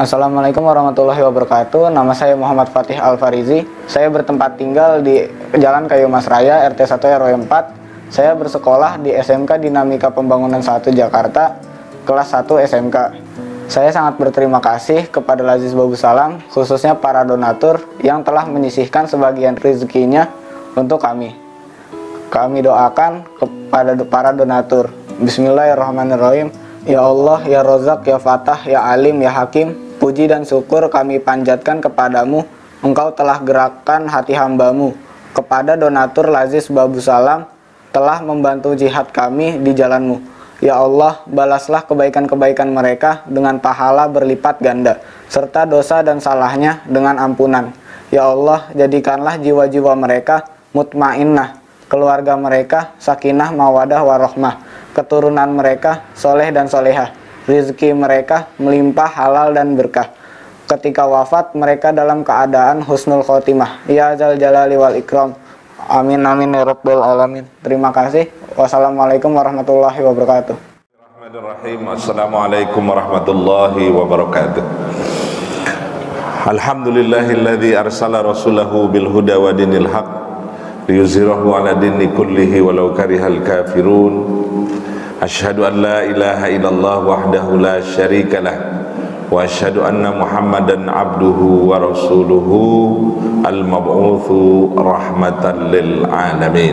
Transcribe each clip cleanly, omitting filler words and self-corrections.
Assalamualaikum warahmatullahi wabarakatuh. Nama saya Muhammad Fatih Al-Farizi. Saya bertempat tinggal di Jalan Kayu Mas Raya, RT 1 RW 4. Saya bersekolah di SMK Dinamika Pembangunan 1 Jakarta, kelas 1 SMK. Saya sangat berterima kasih kepada Lazis Babu Salam, khususnya para donatur yang telah menyisihkan sebagian rezekinya untuk kami. Kami doakan kepada para donatur. Bismillahirrahmanirrahim. Ya Allah, ya Rozak, ya Fatah, ya Alim, ya Hakim, puji dan syukur kami panjatkan kepadamu. Engkau telah gerakkan hati hambamu. Kepada donatur Lazis Babu Salam telah membantu jihad kami di jalanmu. Ya Allah, balaslah kebaikan-kebaikan mereka dengan pahala berlipat ganda, serta dosa dan salahnya dengan ampunan. Ya Allah, jadikanlah jiwa-jiwa mereka mutmainnah, keluarga mereka sakinah mawadah warohmah, keturunan mereka soleh dan solehah, rizki mereka melimpah halal dan berkah. Ketika wafat mereka dalam keadaan husnul khotimah. Ya Zal Jalali wal Ikram. Amin amin ya rabbal alamin. Terima kasih. Wassalamualaikum warahmatullahi wabarakatuh. Bismillahirrahmanirrahim. Assalamualaikum warahmatullahi wabarakatuh. Alhamdulillahilladzi arsala rasulahu bil huda wa dinil haq liyuzhirahu ala dini kullihi walau karihal kafirun. Asyhadu an la ilaha illallah wahdahu la syarikalah wa asyhadu anna Muhammadan abduhu wa rasuluhu al-mab'utsu rahmatan lil alamin.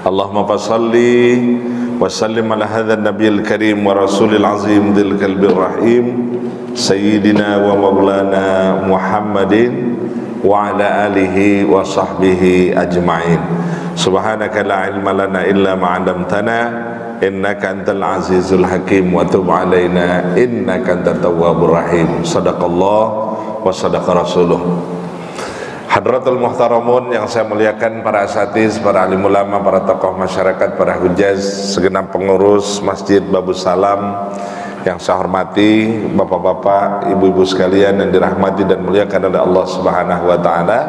Allahumma fassalli wa sallim ala hadzal nabiyil karim wa rasulil azim dzil qalbir rahim sayyidina wa maulana Muhammadin wa ala alihi wa sahbihi ajma'in. Subhanaka la ilma lana illa ma 'allamtana innaka antal azizul hakim wa tub alaina innaka antat tawwabur rahim. Sadaqallah wa sadaqa rasuluh. Hadratul muhtaramun yang saya muliakan, para asatiz, para alim ulama, para tokoh masyarakat, para hujaz, segenap pengurus Masjid Babu Salam yang saya hormati, bapak-bapak, ibu-ibu sekalian yang dirahmati dan muliakan oleh Allah Subhanahu wa taala.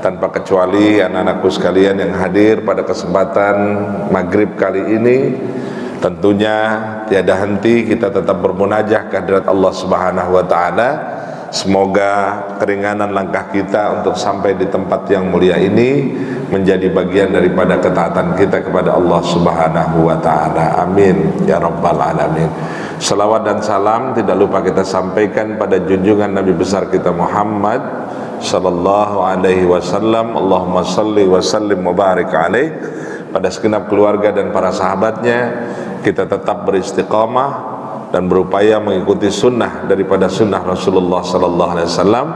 Tanpa kecuali anak-anakku sekalian yang hadir pada kesempatan maghrib kali ini, tentunya tiada henti kita tetap bermunajah kehadirat Allah Subhanahu wa taala. Semoga keringanan langkah kita untuk sampai di tempat yang mulia ini menjadi bagian daripada ketaatan kita kepada Allah Subhanahu wa taala. Amin ya rabbal alamin. Salawat dan salam tidak lupa kita sampaikan pada junjungan Nabi besar kita Muhammad sallallahu alaihi wasallam. Allahumma salli wa sallim wa barik alaih. Pada segenap keluarga dan para sahabatnya, kita tetap beristiqamah dan berupaya mengikuti sunnah daripada sunnah Rasulullah sallallahu alaihi wasallam.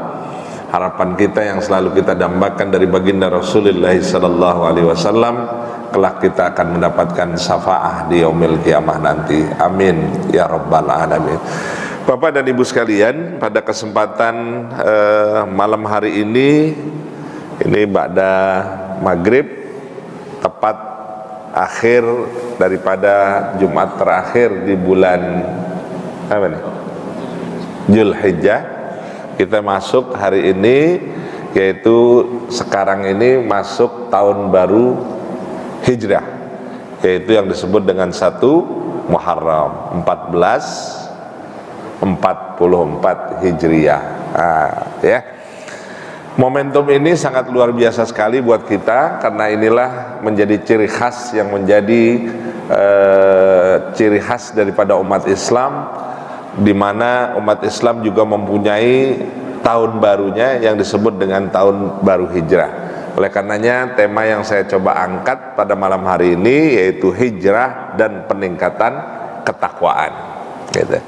Harapan kita yang selalu kita dambakan dari baginda Rasulullah sallallahu alaihi wasallam, kelak kita akan mendapatkan syafaah di yaumil qiyamah nanti. Amin ya rabbal alamin. Bapak dan ibu sekalian, pada kesempatan malam hari ini ba'da maghrib, tepat akhir daripada Jumat terakhir di bulan apa nih? Zulhijjah. Kita masuk hari ini, yaitu sekarang ini masuk tahun baru Hijrah, yaitu yang disebut dengan 1 Muharram 1444 Hijriah. Ya. Momentum ini sangat luar biasa sekali buat kita, karena inilah menjadi ciri khas yang menjadi ciri khas daripada umat Islam, di mana umat Islam juga mempunyai tahun barunya yang disebut dengan tahun baru Hijrah. Oleh karenanya tema yang saya coba angkat pada malam hari ini yaitu hijrah dan peningkatan ketakwaan, gitu.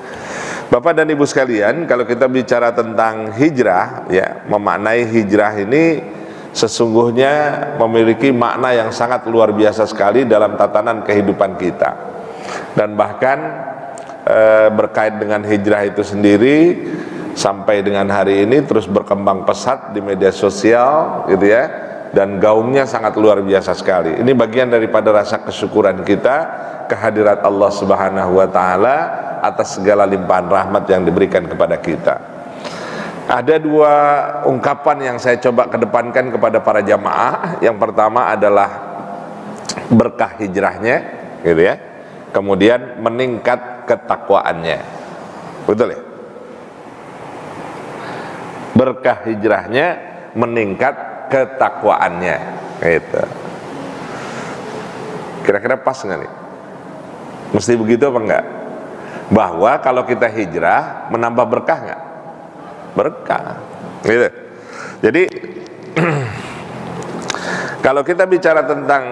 Bapak dan ibu sekalian, kalau kita bicara tentang hijrah, ya, memaknai hijrah ini sesungguhnya memiliki makna yang sangat luar biasa sekali dalam tatanan kehidupan kita. Dan bahkan berkait dengan hijrah itu sendiri, sampai dengan hari ini terus berkembang pesat di media sosial, gitu ya, dan gaungnya sangat luar biasa sekali. Ini bagian daripada rasa kesyukuran kita kehadirat Allah Subhanahu wa taala atas segala limpahan rahmat yang diberikan kepada kita. Ada dua ungkapan yang saya coba kedepankan kepada para jamaah. Yang pertama adalah berkah hijrahnya, gitu ya. Kemudian meningkat ketakwaannya. Betul ya? berkah hijrahnya meningkat ketakwaannya. Gitu. Kira-kira pas nggak nih? Mesti begitu apa enggak? Bahwa kalau kita hijrah menambah berkah nggak? Berkah. Gitu. Jadi kalau kita bicara tentang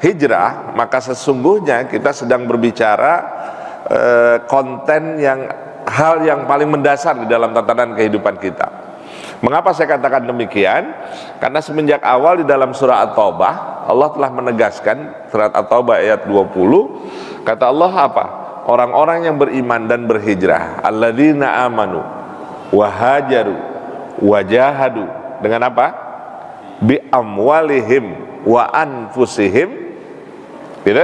hijrah, maka sesungguhnya kita sedang berbicara konten hal yang paling mendasar di dalam tatanan kehidupan kita. Mengapa saya katakan demikian? Karena semenjak awal di dalam surah At-Taubah, Allah telah menegaskan, surat At-Taubah ayat 20, kata Allah apa? Orang-orang yang beriman dan berhijrah, alladzina amanu wa hajaru wa jahadu, dengan apa? Bi amwalihim wa anfusihim, gitu,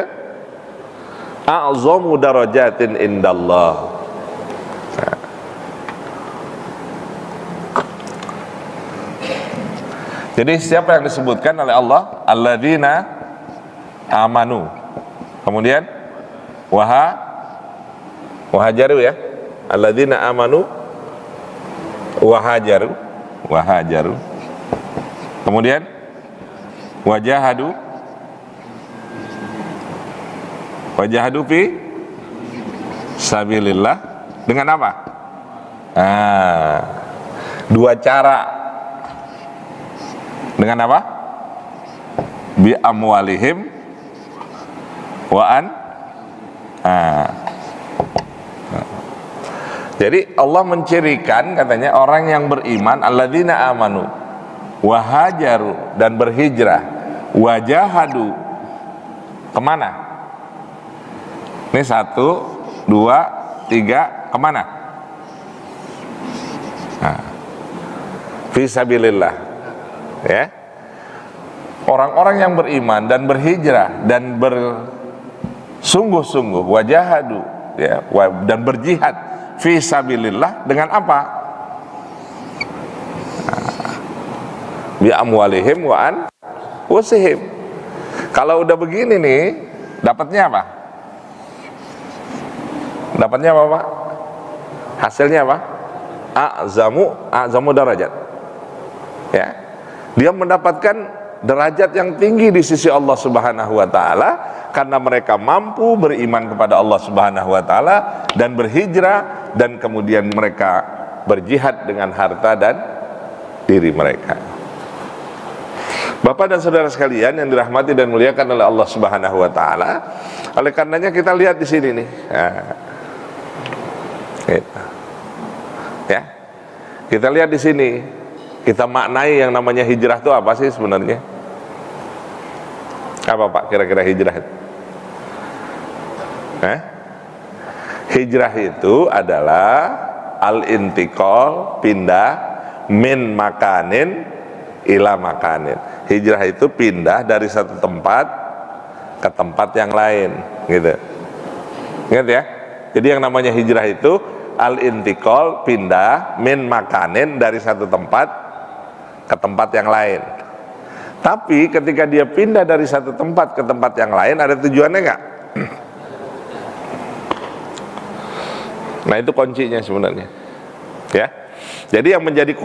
a'zamu darajatin indallah. Jadi siapa yang disebutkan oleh Allah? Alladzina amanu, kemudian wahajaru, ya, alladzina amanu wahajaru, kemudian wajahadu fi sabilillah, dengan apa? Dua cara. Dengan apa? Bi amwalihim Jadi Allah mencirikan, katanya, orang yang beriman, alladzina amanu wa hajaru, dan berhijrah, wajahadu, kemana? Ini 1, 2, 3, kemana? Fisabilillah, ya. Orang-orang yang beriman dan berhijrah dan bersungguh-sungguh, wajahadu, ya, dan berjihad fisabilillah, dengan apa? Bi amwalihim wa anfusihim. Kalau udah begini nih, dapatnya apa? Dapatnya apa, Pak? Hasilnya apa? A'zamu darajat. Ya. Dia mendapatkan derajat yang tinggi di sisi Allah Subhanahu wa taala karena mereka mampu beriman kepada Allah Subhanahu wa taala dan berhijrah, dan kemudian mereka berjihad dengan harta dan diri mereka. Bapak dan saudara sekalian yang dirahmati dan muliakan oleh Allah Subhanahu wa taala, oleh karenanya kita lihat di sini nih. Ya. Kita lihat di sini. Kita maknai yang namanya hijrah itu apa sih sebenarnya? Apa, Pak, kira-kira hijrah itu? Hijrah itu adalah al-intiqal, pindah, min makanin ila makanin. Hijrah itu pindah dari satu tempat ke tempat yang lain, gitu. Ingat ya? Jadi yang namanya hijrah itu al-intiqal, pindah, min makanin, dari satu tempat ke tempat yang lain. Tapi ketika dia pindah dari satu tempat ke tempat yang lain, ada tujuannya nggak? Nah, itu kuncinya sebenarnya, ya. Jadi yang menjadi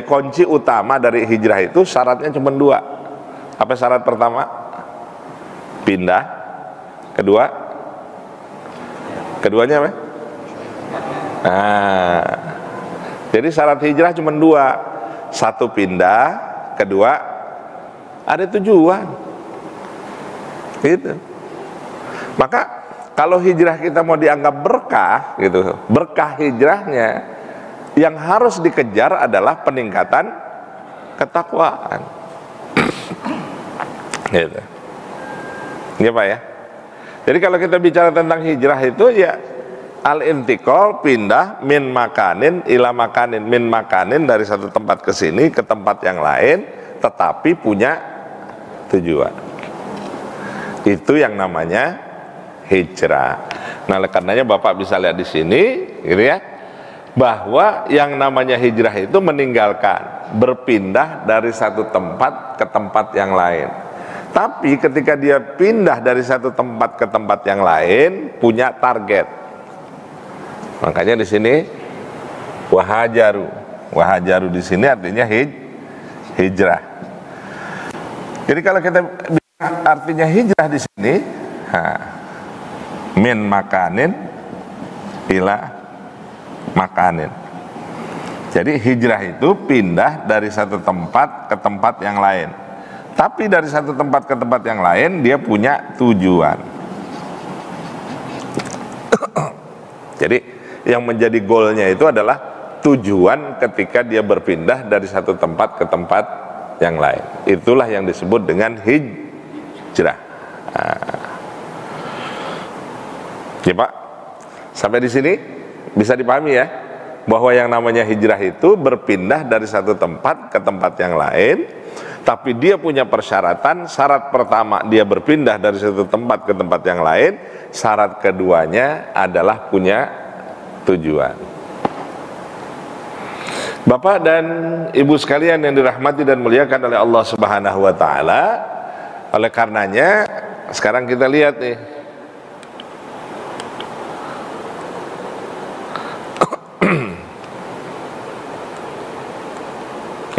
kunci utama dari hijrah itu syaratnya cuma 2. Apa syarat pertama? Pindah. Keduanya apa? Jadi syarat hijrah cuma 2. 1 pindah, 2 ada tujuan, gitu. Maka kalau hijrah kita mau dianggap berkah, gitu, berkah hijrahnya yang harus dikejar adalah peningkatan ketakwaan, gitu. Ya, Pak, ya. Jadi kalau kita bicara tentang hijrah itu, ya, al-intiqal, pindah, min makanin ila makanin, min makanin, dari satu tempat ke sini ke tempat yang lain, tetapi punya tujuan. Itu yang namanya hijrah. Nah, oleh karenanya Bapak bisa lihat di sini, gitu ya, bahwa yang namanya hijrah itu meninggalkan, berpindah dari satu tempat ke tempat yang lain. Tapi ketika dia pindah dari satu tempat ke tempat yang lain, punya target. Makanya di sini wahajaru, Wahajaru di sini artinya hijrah. Jadi kalau kita artinya hijrah di sini, min makanin ila makanin. Jadi hijrah itu pindah dari satu tempat ke tempat yang lain. Tapi dari satu tempat ke tempat yang lain dia punya tujuan. Jadi yang menjadi goalnya itu adalah tujuan ketika dia berpindah dari satu tempat ke tempat yang lain. Itulah yang disebut dengan hijrah. Ya Pak, sampai di sini bisa dipahami ya, bahwa yang namanya hijrah itu berpindah dari satu tempat ke tempat yang lain. Tapi dia punya persyaratan. Syarat pertama dia berpindah dari satu tempat ke tempat yang lain. Syarat keduanya adalah punya tujuan. Bapak dan Ibu sekalian yang dirahmati dan muliakan oleh Allah Subhanahu wa taala, oleh karenanya sekarang kita lihat nih.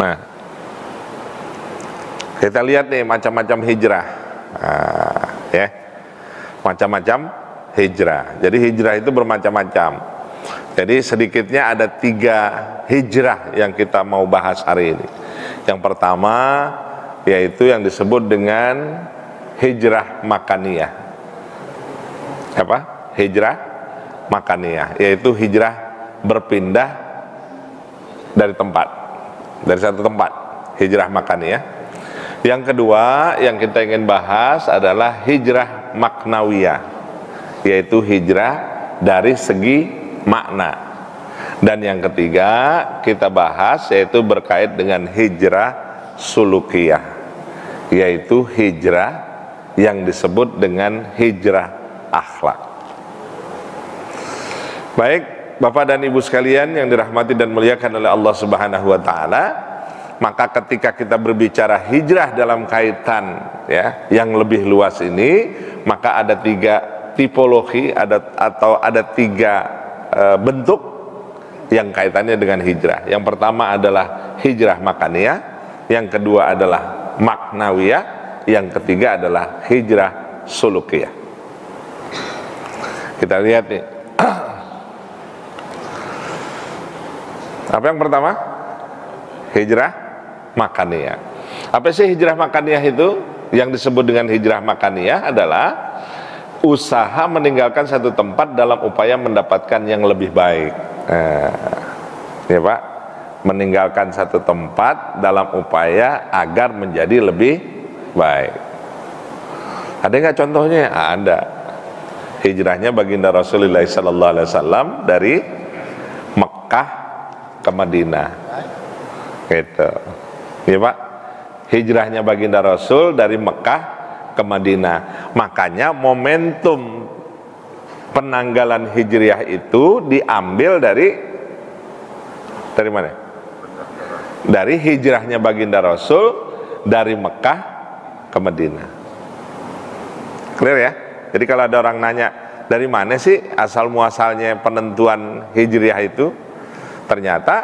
Nah, kita lihat nih macam-macam hijrah, ya, macam-macam hijrah. Jadi hijrah itu bermacam-macam. Jadi sedikitnya ada 3 hijrah yang kita mau bahas hari ini. Yang pertama yaitu yang disebut dengan hijrah makaniyah. Apa? Hijrah makaniyah, yaitu hijrah berpindah dari tempat, dari satu tempat, hijrah makaniyah. Yang kedua yang kita ingin bahas adalah hijrah maknawiyah, yaitu hijrah dari segi makna. Dan yang ketiga kita bahas yaitu berkait dengan hijrah sulukiyah, yaitu hijrah yang disebut dengan hijrah akhlak. Baik Bapak dan Ibu sekalian yang dirahmati dan muliakan oleh Allah Subhanahu wa taala, maka ketika kita berbicara hijrah dalam kaitan ya yang lebih luas ini, maka ada 3 tipologi, ada 3 bentuk yang kaitannya dengan hijrah. Yang pertama adalah hijrah makaniyah, yang kedua adalah maknawiyah, yang ketiga adalah hijrah sulukiyah. Kita lihat nih. Apa yang pertama? Hijrah makaniyah. Apa sih hijrah makaniyah itu? Yang disebut dengan hijrah makaniyah adalah usaha meninggalkan satu tempat dalam upaya mendapatkan yang lebih baik. Ya Pak, meninggalkan satu tempat dalam upaya agar menjadi lebih baik. Ada nggak contohnya? Ada. Hijrahnya baginda Rasulullah SAW dari Mekah ke Madinah. Gitu. Ya Pak, hijrahnya baginda Rasul dari Mekah ke Madinah. Makanya momentum penanggalan hijriah itu diambil dari mana? Dari hijrahnya baginda Rasul dari Mekah ke Madinah. Clear ya? Jadi kalau ada orang nanya, dari mana sih asal muasalnya penentuan hijriah itu? Ternyata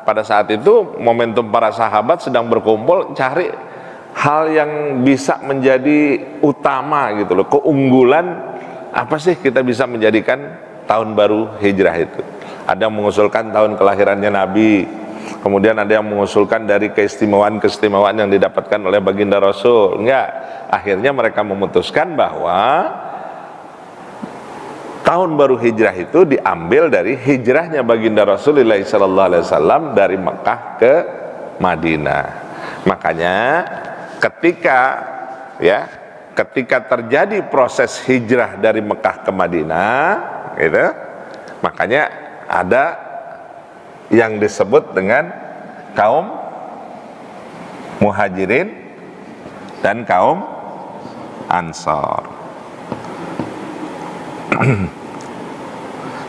pada saat itu momentum para sahabat sedang berkumpul cari hal yang bisa menjadi utama gitu loh, keunggulan apa sih kita bisa menjadikan tahun baru hijrah itu. Ada yang mengusulkan tahun kelahirannya Nabi, kemudian ada yang mengusulkan dari keistimewaan-keistimewaan yang didapatkan oleh baginda Rasul. Enggak, akhirnya mereka memutuskan bahwa tahun baru hijrah itu diambil dari hijrahnya baginda Rasulullah SAW dari Mekah ke Madinah. Makanya ketika terjadi proses hijrah dari Mekah ke Madinah, gitu, makanya ada yang disebut dengan kaum muhajirin dan kaum ansor.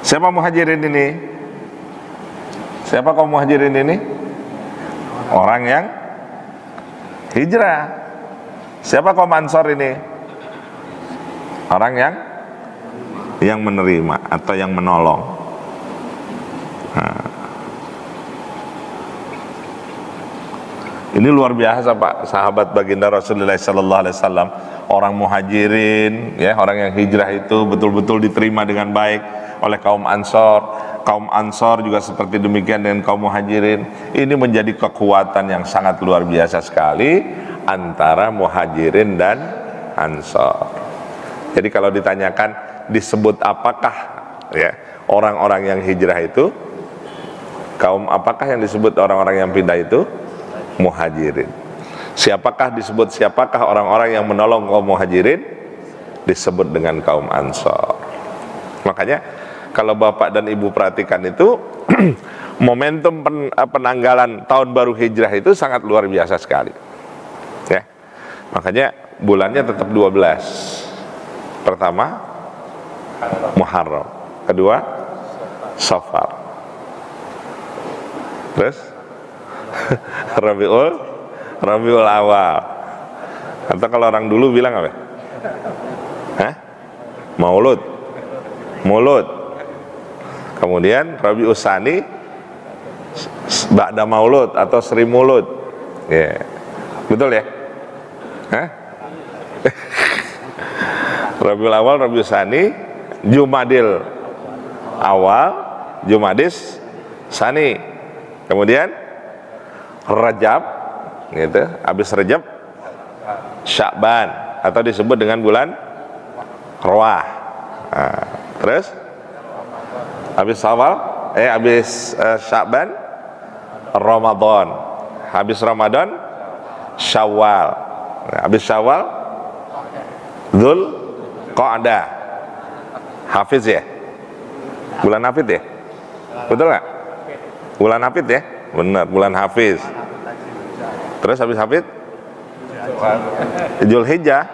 Siapa muhajirin ini? Siapa kaum muhajirin ini? Orang yang hijrah. Siapa kaum ansor ini? Orang yang menerima atau yang menolong. Nah. Ini luar biasa Pak, sahabat baginda Rasulullah sallallahu alaihi wasallam, orang muhajirin ya, orang yang hijrah itu betul-betul diterima dengan baik oleh kaum Ansor. Kaum Ansor juga seperti demikian dengan kaum muhajirin. Ini menjadi kekuatan yang sangat luar biasa sekali antara muhajirin dan Ansor. Jadi kalau ditanyakan disebut apakah ya orang-orang yang hijrah itu, kaum apakah yang disebut orang-orang yang pindah itu? Muhajirin. Siapakah orang-orang yang menolong kaum muhajirin? Disebut dengan kaum Ansor. Makanya kalau bapak dan ibu perhatikan itu momentum penanggalan tahun baru hijrah itu sangat luar biasa sekali ya. Makanya bulannya tetap 12. Pertama Muharram, kedua Safar, terus Rabiul Awal, atau kalau orang dulu bilang apa? Maulud. Kemudian Rabiul Tsani, Ba'da Maulud atau Sri Maulud. Ya. Betul ya? Rabiul Awal, Rabiul Tsani, Jumadil Awal, Jumadis Tsani. Kemudian Rajab, gitu. Habis Rajab Sya'ban atau disebut dengan bulan Rawah. Terus habis Sya'ban Ramadan, habis Ramadan Syawal, habis Syawal Dzul Qa'dah. Hafiz ya, bulan Hafiz ya, betul nggak? Bulan Hafiz ya, benar, bulan Hafiz. Terus habis Hafiz Dzulhijjah.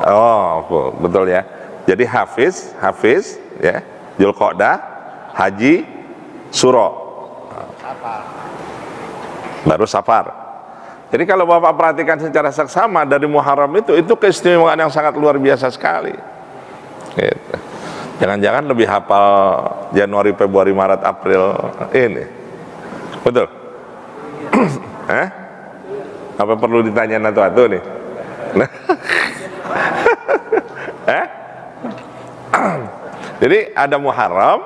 Oh betul ya. Jadi Hafiz ya, Dzulqa'dah, Haji, Suro, baru Safar. Jadi kalau bapak perhatikan secara seksama dari Muharram itu keistimewaan yang sangat luar biasa sekali gitu. Jangan-jangan lebih hafal Januari, Februari, Maret, April ini. Betul? Apa perlu ditanya atu-atu nih? Jadi ada Muharram,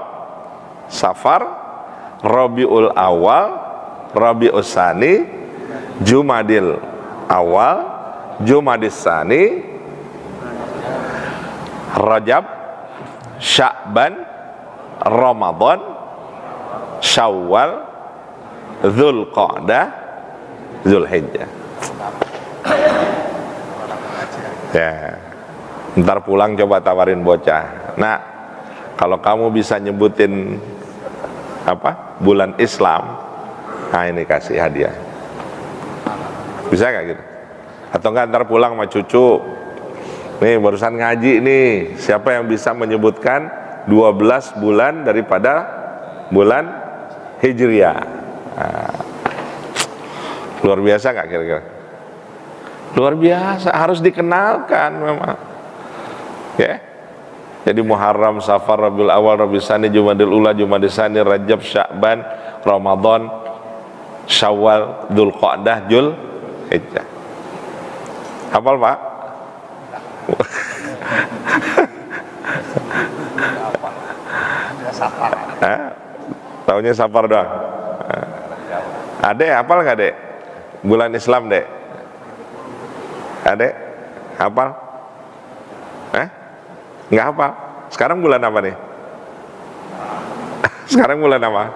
Safar, Rabiul Awal, Rabiul Tsani, Jumadil Awal, Jumadis Tsani, Rajab, Sya'ban, Ramadan, Syawal, Dzulqa'dah, Dzulhijjah. Ya, ntar pulang coba tawarin bocah. Nah, kalau kamu bisa nyebutin bulan Islam, nah ini kasih hadiah. Bisa nggak gitu? Atau nggak ntar pulang sama cucu, nih barusan ngaji nih, siapa yang bisa menyebutkan 12 bulan daripada bulan Hijriah? Nah, luar biasa nggak kira-kira? Luar biasa, harus dikenalkan memang ya. Jadi Muharram, Safar, Rabiul Awal, Rabiul Tsani, Jumadil Ula, Jumadil Tsani, Rajab, Sya'ban, Ramadan, Syawal, Dzulqa'dah, Dzulhijjah. Hafal Pak? Taunya Safar doang. Adek hafal nggak dek? Bulan Islam dek? Adek hafal? Nggak hafal? Sekarang bulan apa nih? Sekarang bulan apa?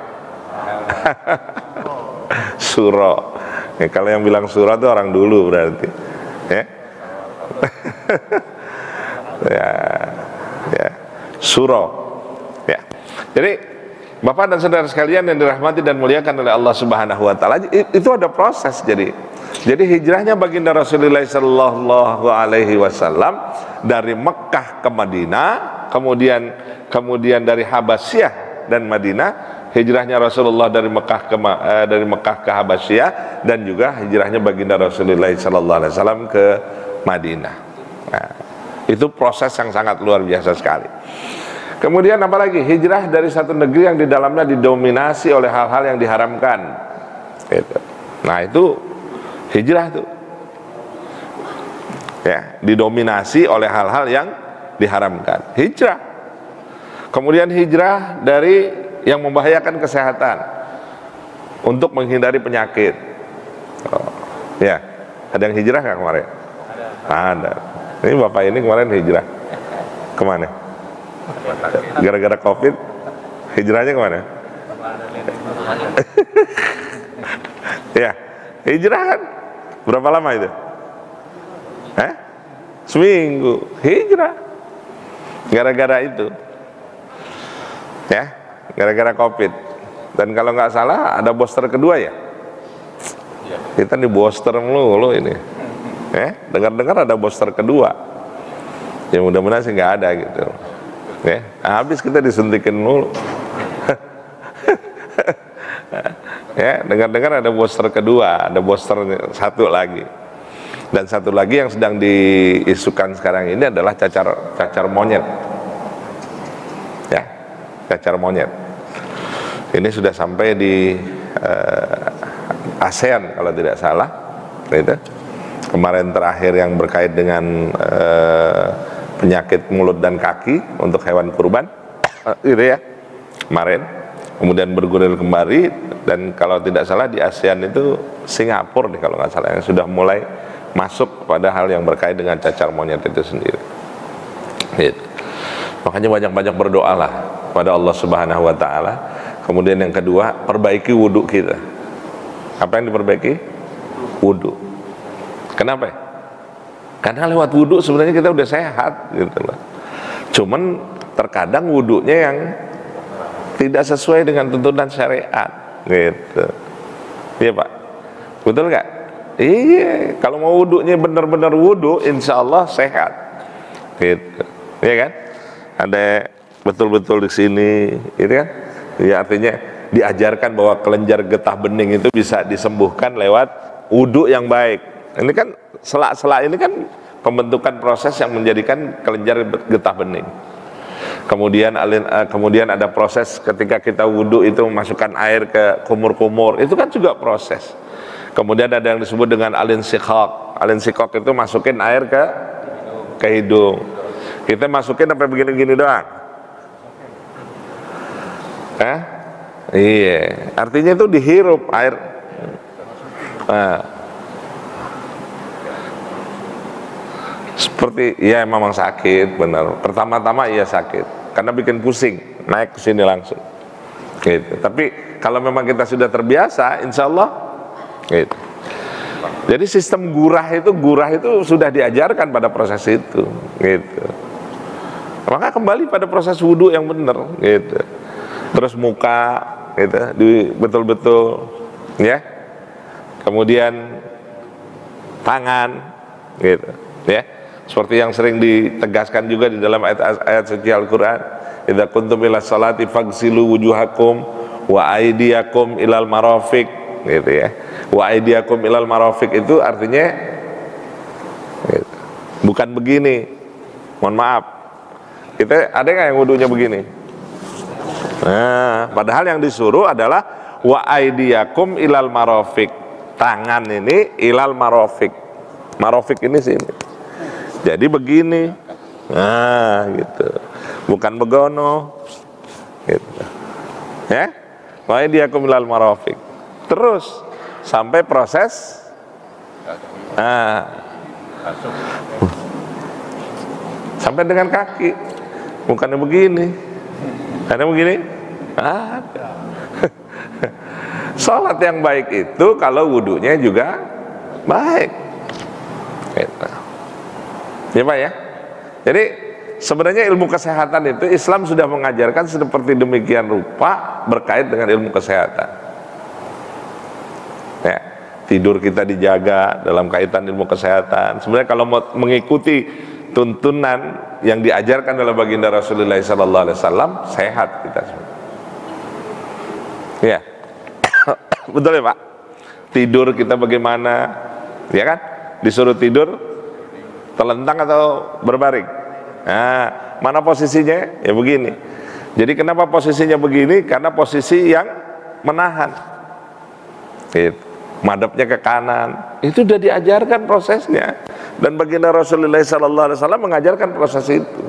Suro. Ya, kalau yang bilang Suro itu orang dulu berarti ya. Ya, Suro ya. Jadi Bapak dan saudara sekalian yang dirahmati dan muliakan oleh Allah Subhanahu wa taala, itu ada proses. Jadi hijrahnya baginda Rasulullah sallallahu alaihi wasallam dari Mekah ke Madinah, kemudian dari Habasyah dan Madinah, hijrahnya Rasulullah dari Mekah ke Habasyah, dan juga hijrahnya baginda Rasulullah sallallahu alaihi wasallam ke Madinah. Nah, itu proses yang sangat luar biasa sekali. Kemudian apalagi hijrah dari satu negeri yang di dalamnya didominasi oleh hal-hal yang diharamkan gitu. Nah itu hijrah tuh, ya, didominasi oleh hal-hal yang diharamkan. Hijrah. Kemudian hijrah dari yang membahayakan kesehatan untuk menghindari penyakit. Ya, ada yang hijrah nggak kemarin? Ada. Ini bapak ini kemarin hijrah. Kemana? Gara-gara COVID, hijrahnya kemana? Ya, hijrah kan? Berapa lama itu? Seminggu. Hijrah. Gara-gara itu. Ya, gara-gara COVID. Dan kalau nggak salah ada booster kedua ya? Kita di booster mulu ini. Dengar-dengar ada booster kedua. Ya mudah-mudahan sih nggak ada gitu. Ya, habis kita disuntikin mulu. Ya, dengar-dengar ada booster kedua, ada booster satu lagi. Dan satu lagi yang sedang diisukan sekarang ini adalah cacar monyet. Ya, cacar monyet. Ini sudah sampai di ASEAN kalau tidak salah. Gitu. Kemarin terakhir yang berkait dengan penyakit mulut dan kaki untuk hewan kurban, gitu ya, kemarin. Kemudian bergulir kembali, dan kalau tidak salah di ASEAN itu Singapura nih kalau nggak salah yang sudah mulai masuk pada hal yang berkait dengan cacar monyet itu sendiri. Gitu. Makanya banyak-banyak berdoalah pada Allah Subhanahu Wa Taala. Kemudian yang kedua, perbaiki wudhu kita. Apa yang diperbaiki? Wudhu. Kenapa? Karena lewat wudhu sebenarnya kita udah sehat, gitu loh. Cuman terkadang wudhunya yang tidak sesuai dengan tuntunan syariat, gitu. Iya Pak, betul nggak? Iya, kalau mau wudhunya benar-benar wudhu, insya Allah sehat, gitu. Iya kan? Ada betul-betul di sini, gitu kan? Ya artinya diajarkan bahwa kelenjar getah bening itu bisa disembuhkan lewat wudhu yang baik. Ini kan selak-selak ini kan pembentukan proses yang menjadikan kelenjar getah bening. Kemudian ada proses ketika kita wudhu itu memasukkan air ke kumur-kumur, itu kan juga proses. Kemudian ada yang disebut dengan alinsikok. Alinsikok itu masukin air ke hidung. Kita masukin sampai begini-gini doang. Iya, artinya itu dihirup air. Seperti, ya memang sakit, benar. Pertama-tama iya sakit, karena bikin pusing, naik ke sini langsung. Gitu. Tapi kalau memang kita sudah terbiasa, insya Allah, gitu. Jadi sistem gurah itu sudah diajarkan pada proses itu, gitu. Maka kembali pada proses wudhu yang benar, gitu. Terus muka, gitu, betul-betul, ya. Kemudian tangan, gitu, ya. Seperti yang sering ditegaskan juga di dalam ayat-ayat suci Al-Quran, idza kuntum ila salati faghsilu wujuhakum wa aydiyakum ilal marafiq, gitu ya. Wa aydiyakum ilal marafiq itu artinya gitu. Bukan begini, mohon maaf, kita ada nggak yang wudunya begini? Nah, padahal yang disuruh adalah wa aydiyakum ilal marafiq, tangan ini ilal marafiq. Marafiq ini sini. Jadi begini, nah gitu, bukan begono, gitu, ya. Makanya dia kumilal marafiq. Terus sampai proses, sampai dengan kaki, bukannya begini, karena begini. Salat yang baik itu kalau wudhunya juga baik. Gitu. Ya Pak ya. Jadi sebenarnya ilmu kesehatan itu Islam sudah mengajarkan seperti demikian rupa berkait dengan ilmu kesehatan. Ya, tidur kita dijaga dalam kaitan ilmu kesehatan. Sebenarnya kalau mau mengikuti tuntunan yang diajarkan oleh baginda Rasulullah SAW, sehat kita semua. Ya, betul ya Pak. Tidur kita bagaimana? Ya kan? Disuruh tidur telentang atau berbaring? Nah, mana posisinya? Ya begini. Jadi kenapa posisinya begini? Karena posisi yang menahan. Gitu. madhabnya ke kanan. Itu sudah diajarkan prosesnya. Dan baginda Rasulullah SAW mengajarkan proses itu.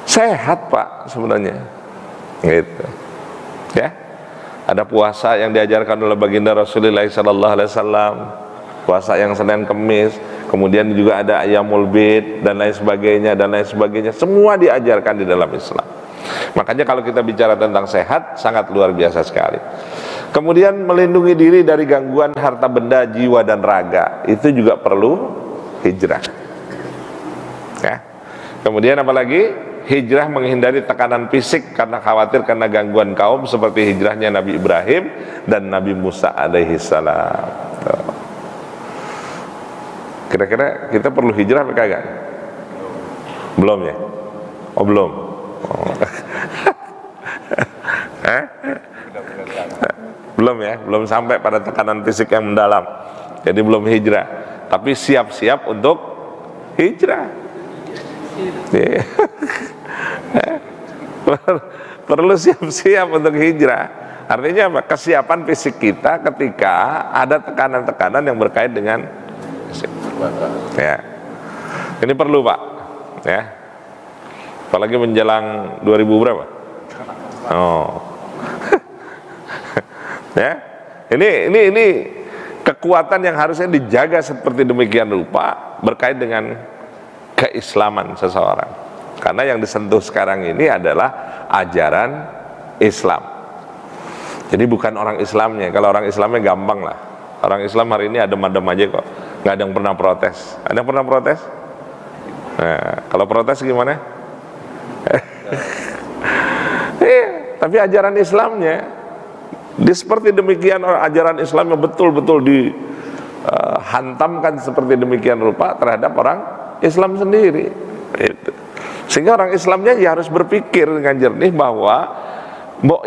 Sehat Pak sebenarnya. Gitu. Ya. Ada puasa yang diajarkan oleh baginda Rasulullah SAW, puasa yang Senin Kemis, kemudian juga ada Ayyamul Bid dan lain sebagainya dan lain sebagainya. Semua diajarkan di dalam Islam. Makanya kalau kita bicara tentang sehat, sangat luar biasa sekali. Kemudian melindungi diri dari gangguan harta benda, jiwa dan raga, itu juga perlu hijrah. Ya. Kemudian apalagi? Hijrah menghindari tekanan fisik karena khawatir karena gangguan kaum, seperti hijrahnya Nabi Ibrahim dan Nabi Musa alaihi salam. Kira-kira kita perlu hijrah apa kagak? Belum ya? Oh belum. Oh. Belum ya, belum sampai pada tekanan fisik yang mendalam. Jadi belum hijrah, tapi siap-siap untuk hijrah. Perlu siap-siap untuk hijrah. Artinya apa? Kesiapan fisik kita ketika ada tekanan-tekanan yang berkait dengan fisik. Ya. Ini perlu Pak. Ya. Apalagi menjelang 2000 berapa? Oh. Ya. Ini kekuatan yang harusnya dijaga seperti demikian rupa berkait dengan keislaman seseorang. Karena yang disentuh sekarang ini adalah ajaran Islam. Jadi bukan orang Islamnya. Kalau orang Islamnya gampang lah. Orang Islam hari ini adem-adem aja kok. Nggak ada yang pernah protes. Ada yang pernah protes? Nah, kalau protes gimana? Tapi ajaran Islamnya seperti demikian, ajaran Islam yang betul-betul dihantamkan seperti demikian rupa terhadap orang Islam sendiri. Itu. Sehingga orang Islamnya ya harus berpikir dengan jernih bahwa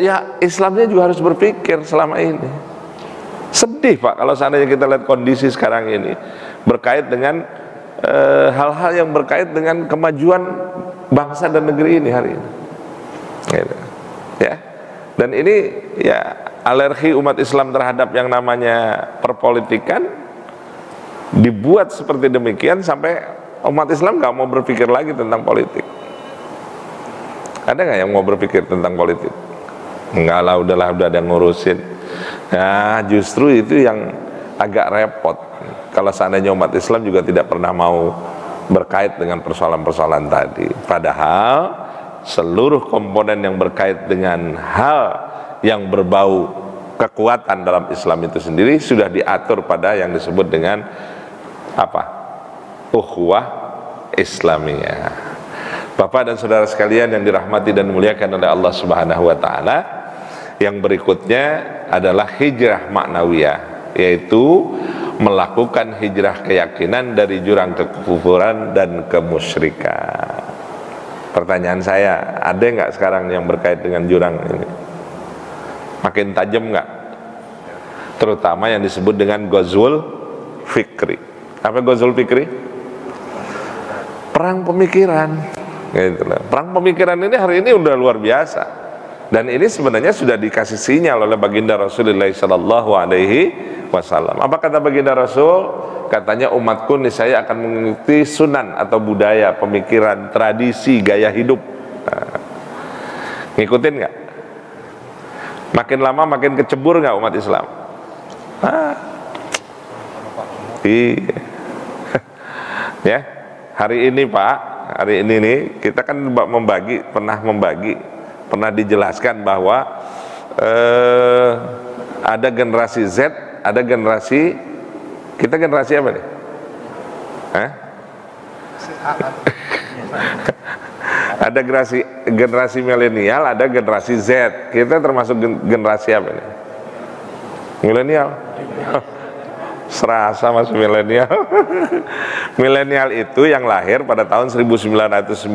ya Islamnya juga harus berpikir selama ini. Sedih Pak kalau seandainya kita lihat kondisi sekarang ini berkait dengan hal-hal yang berkait dengan kemajuan bangsa dan negeri ini hari ini. Gitu. Ya. Dan ini ya alergi umat Islam terhadap yang namanya perpolitikan dibuat seperti demikian sampai umat Islam nggak mau berpikir lagi tentang politik. Ada nggak yang mau berpikir tentang politik? Enggak lah, udah ada yang ngurusin. Nah, justru itu yang agak repot. Kalau seandainya umat Islam juga tidak pernah mau berkait dengan persoalan-persoalan tadi. Padahal seluruh komponen yang berkait dengan hal yang berbau kekuatan dalam Islam itu sendiri sudah diatur pada yang disebut dengan apa? Ukhuwah Islamiyah. Bapak dan saudara sekalian yang dirahmati dan dimuliakan oleh Allah Subhanahu wa taala, yang berikutnya adalah hijrah maknawiyah, yaitu melakukan hijrah keyakinan dari jurang kekufuran dan kemusyrikan. Pertanyaan saya, ada nggak sekarang yang berkait dengan jurang ini? Makin tajam nggak? Terutama yang disebut dengan Ghazwul Fikri. Apa Ghazwul Fikri? Perang pemikiran. Gitu lah. Perang pemikiran ini hari ini udah luar biasa. Dan ini sebenarnya sudah dikasih sinyal oleh baginda Rasulullah SAW. Apa kata baginda Rasul? Katanya umatku niscaya akan mengikuti sunan atau budaya, pemikiran, tradisi, gaya hidup. Nah, ngikutin nggak? Makin lama makin kecebur nggak umat Islam? Iya. Ya, hari ini Pak, hari ini nih kita kan pernah dijelaskan bahwa ada generasi Z, ada generasi, kita generasi apa nih? Ada generasi milenial, ada generasi Z. Kita termasuk generasi apa nih? Milenial. Serasa masih milenial. Milenial itu yang lahir pada tahun 1997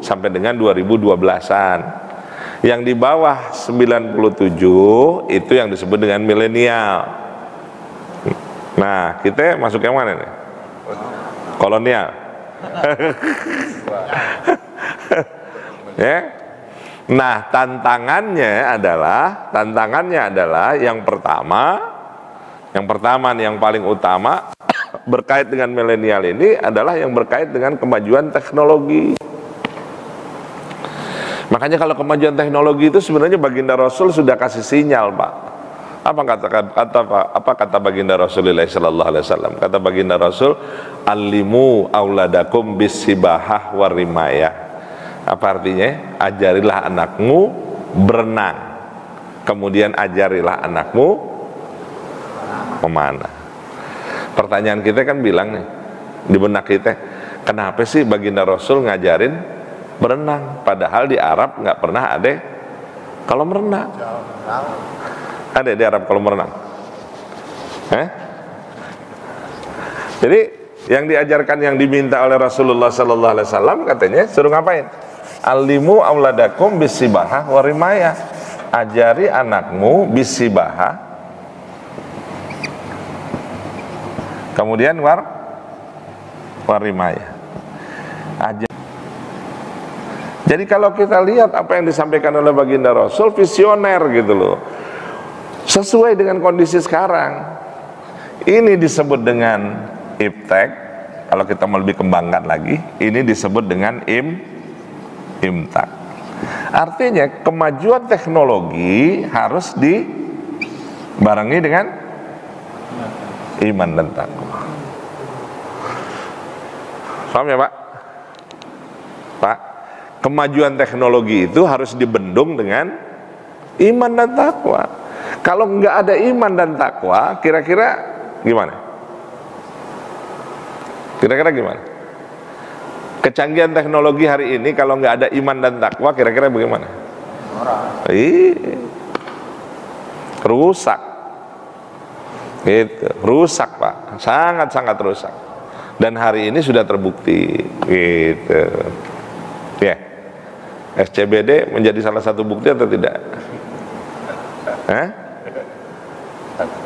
sampai dengan 2012-an. Yang di bawah 97 itu yang disebut dengan milenial. Nah, kita masuk yang mana nih? Kolonial. Ya. Nah, tantangannya adalah yang pertama nih, yang paling utama berkait dengan milenial ini adalah yang berkait dengan kemajuan teknologi. Makanya kalau kemajuan teknologi itu sebenarnya baginda Rasul sudah kasih sinyal, Pak. Apa kata baginda Rasulullah sallallahu alaihi wasallam? Kata baginda Rasul, "Allimu auladakum bisibahah warimaya." Apa artinya? Ajarilah anakmu berenang, kemudian ajarilah anakmu memanah. Pertanyaan kita kan bilang nih di benak kita, kenapa sih baginda Rasul ngajarin berenang, padahal di Arab nggak pernah ada kolam renang? Ada di Arab kolam renang? Jadi yang diajarkan, yang diminta oleh Rasulullah sallallahu alaihi wasallam katanya suruh ngapain? Alimu auladakum bisibahah warimaya. Ajari anakmu bisibahah, kemudian warimaya. Jadi kalau kita lihat apa yang disampaikan oleh baginda Rasul, visioner gitu loh, sesuai dengan kondisi sekarang. Ini disebut dengan iptek. Kalau kita mau lebih kembangkan lagi, ini disebut dengan imtak. Artinya kemajuan teknologi harus dibarengi dengan iman dan takwa. Paham ya Pak? Pak, kemajuan teknologi itu harus dibendung dengan iman dan takwa. Kalau nggak ada iman dan takwa, kira-kira gimana? Kira-kira gimana? Kecanggihan teknologi hari ini kalau nggak ada iman dan takwa, kira-kira bagaimana? Rusak. Gitu. Rusak Pak, sangat-sangat rusak. Dan hari ini sudah terbukti. Gitu. Ya. SCBD menjadi salah satu bukti atau tidak?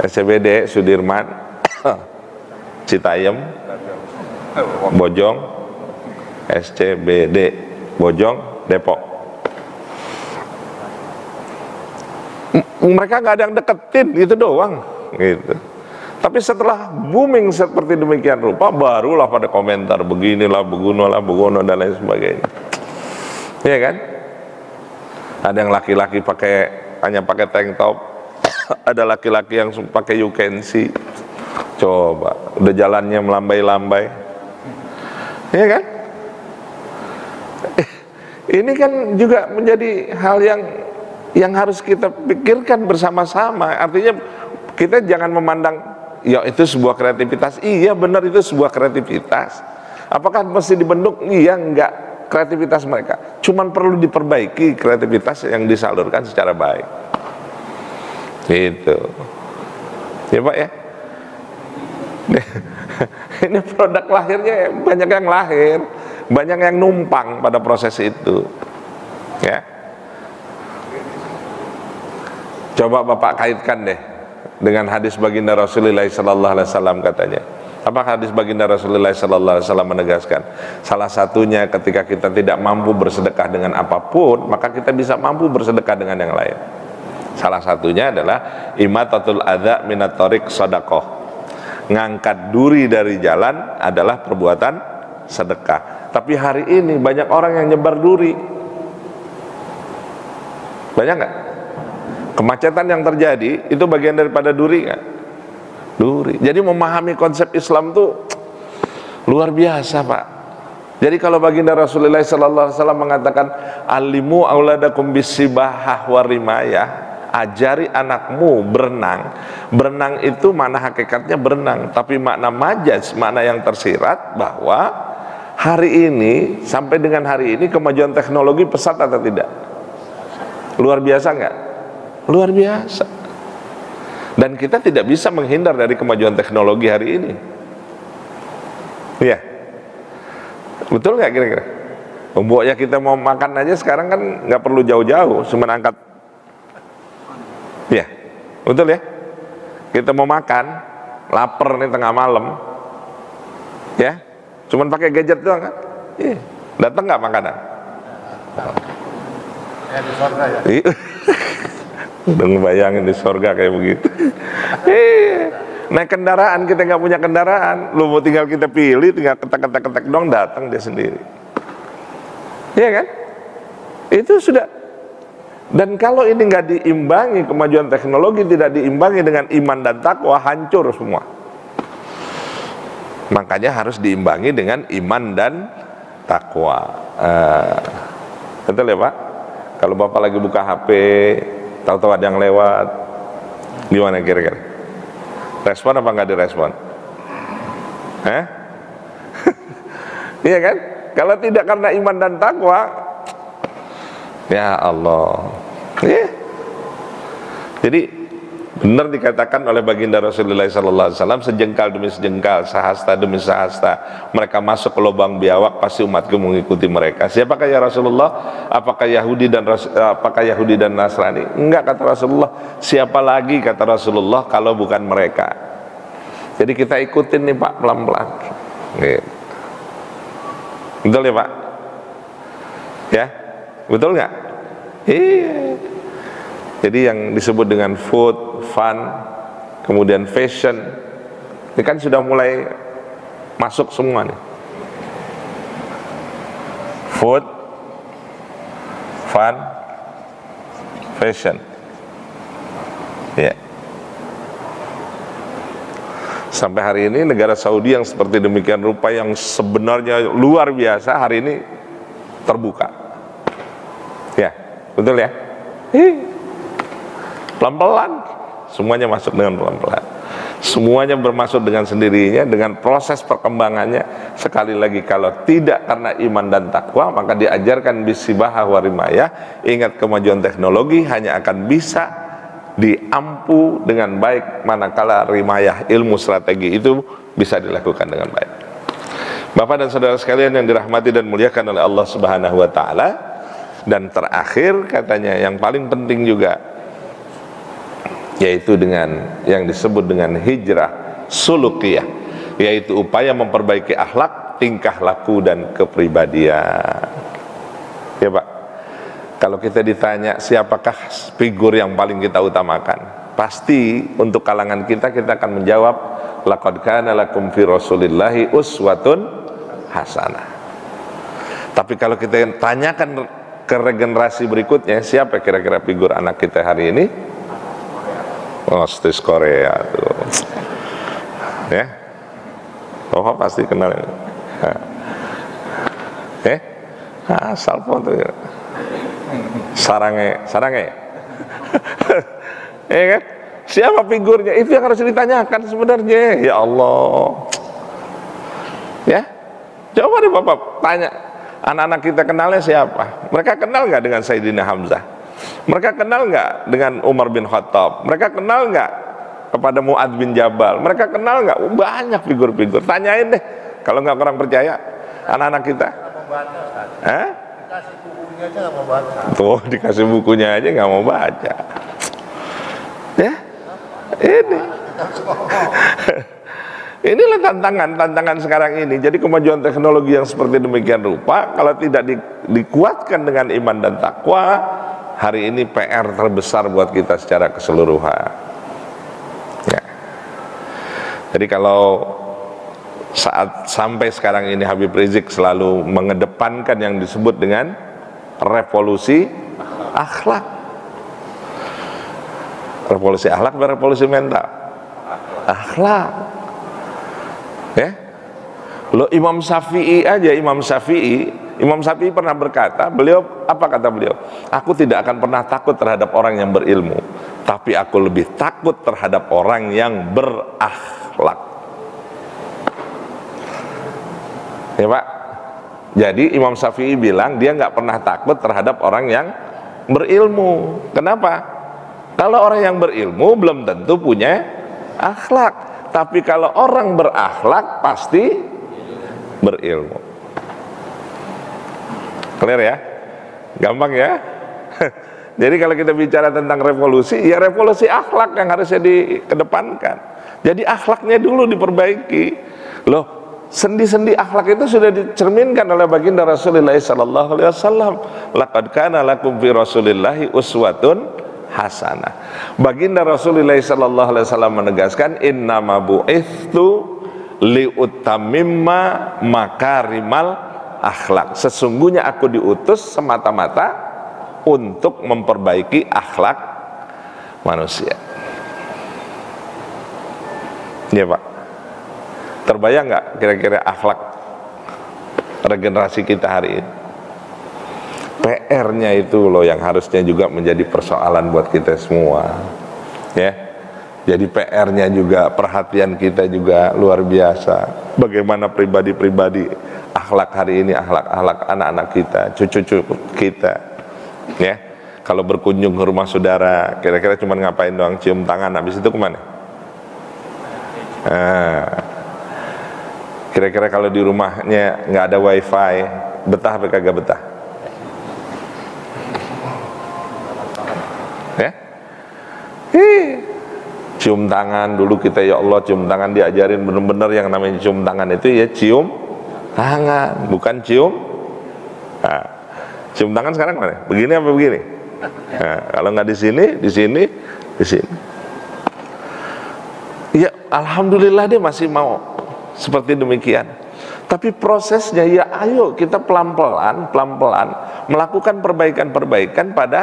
SCBD Sudirman, Citayam, Bojong, SCBD Bojong, Depok. Mereka nggak ada yang deketin, gitu doang, gitu. Tapi setelah booming seperti demikian rupa, barulah pada komentar beginilah, begono dan lain sebagainya. Iya kan? Ada yang laki-laki hanya pakai tank top, ada laki-laki yang pakai you can see. Coba, udah jalannya melambai-lambai. Iya kan? Ini kan juga menjadi hal yang harus kita pikirkan bersama-sama. Artinya kita jangan memandang, ya itu sebuah kreativitas. Iya benar, itu sebuah kreativitas. Apakah mesti dibentuk? Iya, enggak. Kreativitas mereka cuman perlu diperbaiki, kreativitas yang disalurkan secara baik. Gitu. Ya Pak ya. Ini produk lahirnya banyak yang lahir, banyak yang numpang pada proses itu. Ya. Coba Bapak kaitkan deh dengan hadis baginda Rasulullah sallallahu alaihi wasallam katanya. Apa hadis baginda Rasulullah sallallahu alaihi wasallam menegaskan? Salah satunya ketika kita tidak mampu bersedekah dengan apapun, maka kita bisa mampu bersedekah dengan yang lain. Salah satunya adalah imatatul adza minat thariq sedekah. Ngangkat duri dari jalan adalah perbuatan sedekah. Tapi hari ini banyak orang yang nyebar duri. Banyak nggak? Kemacetan yang terjadi itu bagian daripada duri nggak? Duri. Jadi memahami konsep Islam tuh luar biasa Pak. Jadi kalau baginda Rasulullah sallallahu alaihi wasallam mengatakan alimu auladakum bisibahah warimaya, ajari anakmu berenang. Berenang itu mana hakikatnya berenang, tapi makna majaz, makna yang tersirat bahwa hari ini sampai dengan hari ini kemajuan teknologi pesat atau tidak? Luar biasa nggak? Luar biasa. Dan kita tidak bisa menghindar dari kemajuan teknologi hari ini. Iya. Betul nggak kira-kira? Pokoknya kita mau makan aja sekarang kan nggak perlu jauh-jauh, cuma angkat. Iya. Betul ya? Kita mau makan, lapar nih tengah malam. Ya. Cuman pakai gadget doang kan? Iya. Datang nggak makanan? di surga ya. Udah ngebayangin di surga kayak begitu. Naik kendaraan, kita nggak punya kendaraan, lu mau tinggal kita pilih, tinggal ketek dong, datang dia sendiri. Iya kan? Itu sudah. Dan kalau ini nggak diimbangi, kemajuan teknologi tidak diimbangi dengan iman dan takwa, hancur semua. Makanya harus diimbangi dengan iman dan takwa. Betul ya Pak? Kalau Bapak lagi buka HP, tahu-tahu ada yang lewat, gimana kira-kira? Respon apa nggak direspon? Iya kan? Kalau tidak karena iman dan takwa, ya Allah. Jadi benar dikatakan oleh baginda Rasulullah SAW, sejengkal demi sejengkal, sehasta demi sehasta, mereka masuk ke lubang biawak, pasti umatku mengikuti mereka. Siapakah ya Rasulullah? Apakah Yahudi dan Nasrani? Enggak, kata Rasulullah. Siapa lagi, kata Rasulullah, kalau bukan mereka? Jadi kita ikutin nih Pak, pelan-pelan. Betul ya Pak? Ya? Betul nggak? Iya. Jadi yang disebut dengan food, fun, kemudian fashion, ini kan sudah mulai masuk semua nih. Food, fun, fashion. Ya. Sampai hari ini negara Saudi yang seperti demikian rupa, yang sebenarnya luar biasa, hari ini terbuka. Ya, betul ya? Pelan-pelan, semuanya masuk dengan pelan-pelan. Semuanya bermasuk dengan sendirinya, dengan proses perkembangannya. Sekali lagi, kalau tidak karena iman dan takwa, maka diajarkan bisibahah warimaya. Ingat, kemajuan teknologi hanya akan bisa diampu dengan baik manakala rimayah, ilmu strategi itu bisa dilakukan dengan baik. Bapak dan saudara sekalian yang dirahmati dan muliakan oleh Allah Subhanahu wa taala. Dan terakhir katanya yang paling penting juga, yaitu dengan yang disebut dengan hijrah sulukiyah, yaitu upaya memperbaiki akhlak, tingkah laku dan kepribadian. Ya Pak, kalau kita ditanya siapakah figur yang paling kita utamakan, pasti untuk kalangan kita akan menjawab, laqad kana lakum fi rasulillahi uswatun hasanah. Tapi kalau kita tanyakan ke regenerasi berikutnya, siapa kira-kira figur anak kita hari ini? Oh, Stis Korea tuh. Ya. Oh, pasti kenal. Asal pun tuh. Sarange. Ya kan? Siapa figurnya? Itu yang harus ditanyakan sebenarnya. Ya Allah. Ya. Coba deh Bapak tanya, anak-anak kita kenalnya siapa? Mereka kenal nggak dengan Sayyidina Hamzah? Mereka kenal nggak dengan Umar bin Khattab? Mereka kenal nggak kepada Mu'adz bin Jabal? Mereka kenal nggak? Banyak figur-figur. Tanyain deh, kalau nggak orang percaya anak-anak kita. Dikasih bukunya aja nggak mau baca. Tuh, dikasih bukunya aja nggak mau baca. Ya, ini. Inilah tantangan sekarang ini. Jadi kemajuan teknologi yang seperti demikian rupa, kalau tidak dikuatkan dengan iman dan takwa, hari ini PR terbesar buat kita secara keseluruhan. Ya. Jadi kalau saat sampai sekarang ini Habib Rizik selalu mengedepankan yang disebut dengan revolusi akhlak. Revolusi akhlak atau revolusi mental? Akhlak. Ya. Lo Imam Syafi'i pernah berkata, apa kata beliau? Aku tidak akan pernah takut terhadap orang yang berilmu, tapi aku lebih takut terhadap orang yang berakhlak. Ya Pak. Jadi Imam Syafi'i bilang dia nggak pernah takut terhadap orang yang berilmu. Kenapa? Kalau orang yang berilmu belum tentu punya akhlak. Tapi kalau orang berakhlak pasti berilmu. Clear ya? Gampang ya? Jadi kalau kita bicara tentang revolusi, ya revolusi akhlak yang harusnya dikedepankan. Jadi akhlaknya dulu diperbaiki. Loh, sendi-sendi akhlak itu sudah dicerminkan oleh baginda Rasulullah sallallahu alaihi wasallam. Laqad kana lakum fi Rasulillahi uswatun hasanah. Baginda Rasulullah sallallahu alaihi wasallam menegaskan, innama bu'itsu liutamimma makarimal akhlak. Sesungguhnya aku diutus semata-mata untuk memperbaiki akhlak manusia. Ya Pak, terbayang nggak kira-kira akhlak regenerasi kita hari ini? PR-nya itu loh yang harusnya juga menjadi persoalan buat kita semua, ya. Jadi PR-nya juga, perhatian kita juga luar biasa. Bagaimana pribadi-pribadi akhlak hari ini, akhlak anak-anak kita, cucu-cucu kita, ya. Kalau berkunjung ke rumah saudara, kira-kira cuma ngapain doang, cium tangan, habis itu kemana? Kira-kira kalau di rumahnya nggak ada wifi, betah apa kagak betah? Ya? Cium tangan dulu kita, ya Allah, cium tangan diajarin bener-bener yang namanya cium tangan itu ya cium tangan, bukan cium. Nah, cium tangan sekarang mana? Begini apa begini? Nah, kalau nggak di sini, di sini, di sini. Ya, alhamdulillah dia masih mau seperti demikian. Tapi prosesnya ya ayo kita pelan-pelan melakukan perbaikan-perbaikan pada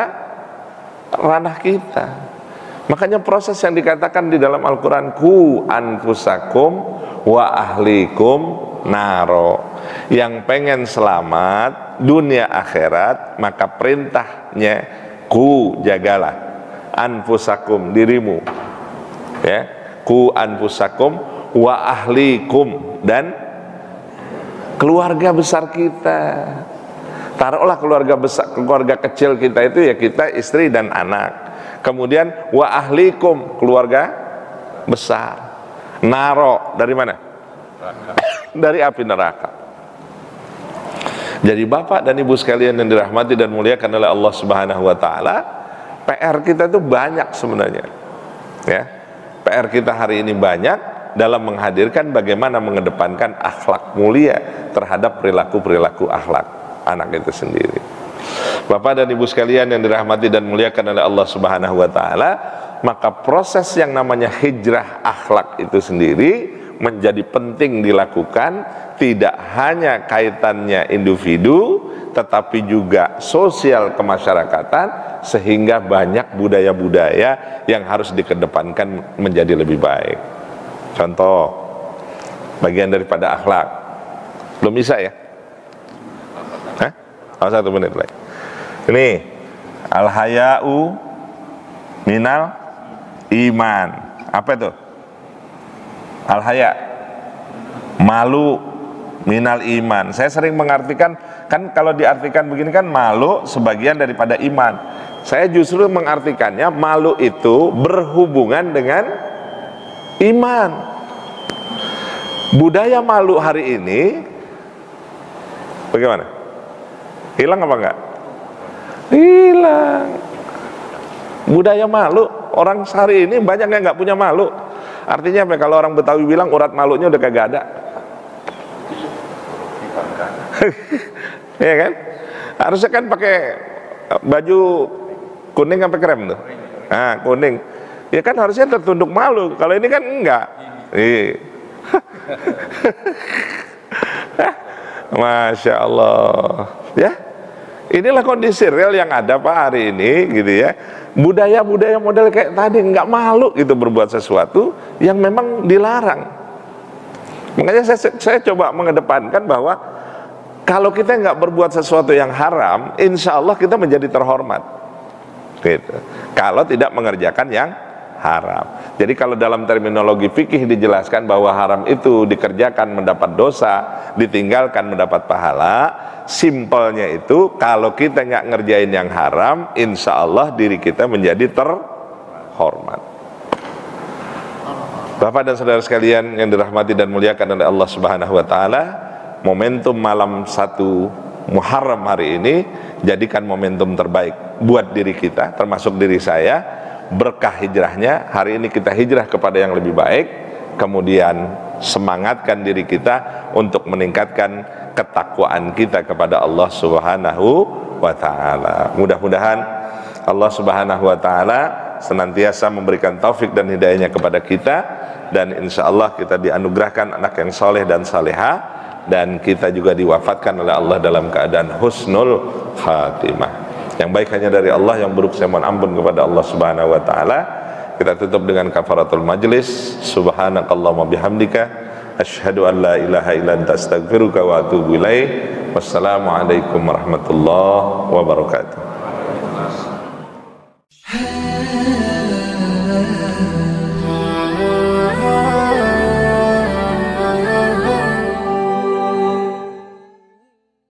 ranah kita. Makanya proses yang dikatakan di dalam Al-Quran, ku anfusakum wa ahlikum naro. Yang pengen selamat dunia akhirat, maka perintahnya ku jagalah anfusakum, dirimu, ya, ku anfusakum wa ahlikum, dan keluarga besar kita. Taruhlah keluarga besar, keluarga kecil kita itu ya kita, istri dan anak. Kemudian wa ahlikum, keluarga besar. Naro, dari mana? Dari api neraka. Jadi Bapak dan Ibu sekalian yang dirahmati dan muliakan oleh Allah Subhanahu wa taala, PR kita itu banyak sebenarnya. Ya. PR kita hari ini banyak dalam menghadirkan bagaimana mengedepankan akhlak mulia terhadap perilaku-perilaku akhlak anak itu sendiri. Bapak dan Ibu sekalian yang dirahmati dan muliakan oleh Allah Subhanahu wa taala, maka proses yang namanya hijrah akhlak itu sendiri menjadi penting dilakukan, tidak hanya kaitannya individu tetapi juga sosial kemasyarakatan, sehingga banyak budaya-budaya yang harus dikedepankan menjadi lebih baik. Contoh, bagian daripada akhlak. Belum bisa ya? Hah? Oh, 1 menit lagi. Ini al-haya'u minal iman. Apa itu? Al-haya, malu minal iman. Saya sering mengartikan, kan kalau diartikan begini kan malu sebagian daripada iman. Saya justru mengartikannya malu itu berhubungan dengan iman. Budaya malu hari ini bagaimana? Hilang apa enggak? Hilang. Budaya malu, orang sehari ini banyak yang nggak punya malu. Artinya apa? Kalau orang Betawi bilang urat malunya udah kagak ada. Ya kan? Harusnya kan pakai baju kuning apa krem tuh? Nah, kuning. Ya kan harusnya tertunduk malu. Kalau ini kan enggak. Masya Allah. Ya, inilah kondisi real yang ada Pak hari ini, gitu ya. Budaya-budaya model kayak tadi, nggak malu gitu berbuat sesuatu yang memang dilarang. Makanya saya coba mengedepankan bahwa kalau kita nggak berbuat sesuatu yang haram, insya Allah kita menjadi terhormat. Gitu. Kalau tidak mengerjakan yang haram. Jadi kalau dalam terminologi fikih dijelaskan bahwa haram itu dikerjakan mendapat dosa, ditinggalkan mendapat pahala. Simpelnya itu kalau kita nggak ngerjain yang haram, insya Allah diri kita menjadi terhormat. Bapak dan saudara sekalian yang dirahmati dan muliakan oleh Allah Subhanahu wa taala, momentum malam 1 Muharram hari ini jadikan momentum terbaik buat diri kita, termasuk diri saya. Berkah hijrahnya, hari ini kita hijrah kepada yang lebih baik, kemudian semangatkan diri kita untuk meningkatkan ketakwaan kita kepada Allah Subhanahu wa taala. Mudah-mudahan Allah Subhanahu wa taala senantiasa memberikan taufik dan hidayahnya kepada kita, dan insya Allah kita dianugerahkan anak yang soleh dan salehah, dan kita juga diwafatkan oleh Allah dalam keadaan husnul khatimah. Yang baik hanya dari Allah, yang buruk saya mohon ampun kepada Allah Subhanahu wa taala. Kita tutup dengan kafaratul majlis. Subhanakallahumma bihamdika asyhadu an la ilaha illa anta astaghfiruka wa atubu ilaik. Wassalamualaikum warahmatullahi wabarakatuh.